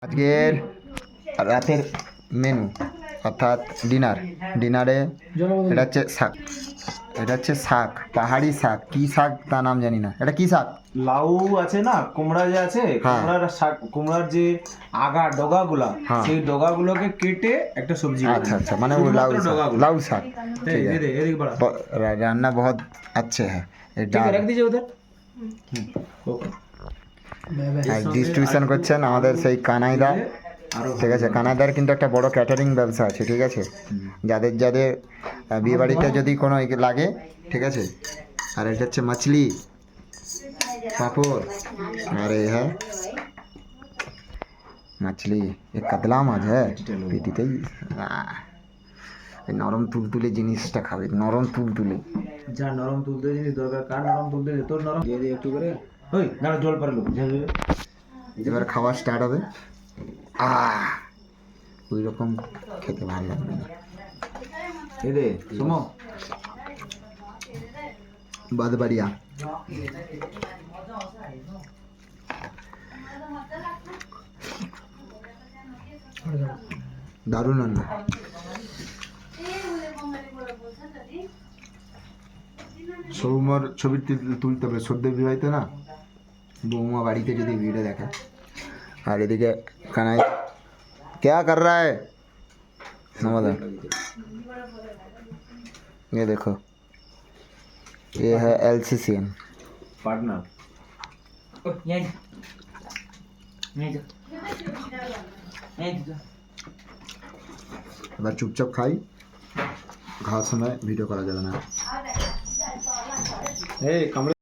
আজকের রাতের মেনু অর্থাৎ ডিনারে এটা হচ্ছে শাক, পাহাড়ি শাক। কি শাক তা নাম জানি না। এটা কি শাক? লাউ আছে না, কুমড়া যে আছে, হ্যাঁ। কুমড়ার শাক, কুমড়ার যে আগা ডগাগুলা, হ্যাঁ। সেই ডগাগুলোকে কেটে একটা সবজি अच्छा বানানো। अच्छा, मैंने वो শুধুমাত্র लाऊ ডগাগুলো। साग ठीक है। এদিক বাড়া। रान्ना बहुत अच्छे है। ये ঠিক আছে, डाल রাখ দিয়েছে ওদের। ওকে। ডিস্ট্রিবিউশন করছেন আমাদের সেই কানাইদা। আরো ঠিক আছে, কানাইদার কিন্তু একটা বড় ক্যাটারিং ব্যবসা আছে। ঠিক আছে, যাদের যাদের বিয়ে বাড়িতে যদি কোনো লাগে, ঠিক আছে। আর এটা হচ্ছে মাছলি, পাঁপড়, আর এই হ্যাঁ মাছলি, এ কাতলা মাছ হ্যাঁ পেটিতেই। এই নরম তুলতুলে জিনিসটা খাবে, নরম তুলতুলে। যা নরম তুলতে জিনিস দরকার, কার নরম তুলতে দে, তোর নরম দিয়ে দিয়ে একটু করে। ওই দাঁড়া, জল পারে লোক। এবার খাওয়া স্টার্ট হবে। ওই রকম খেতে ভালো লাগবে না। এ দে সুমো। বাদ বাড়িয়া দারুণ রান্না। সৌমার ছবি তুলতে হবে সদ্য বিবাহিত না, বৌমা বাড়িতে যদি ভিডিও দেখে। আর এদিকে কানাই क्या कर रहा है नमदा, ये देखो, ये है LCCN পার্টনার। এবার চুপচাপ খাই, খাওয়ার সময় ভিডিও করা যাবে না। এই কামড়ে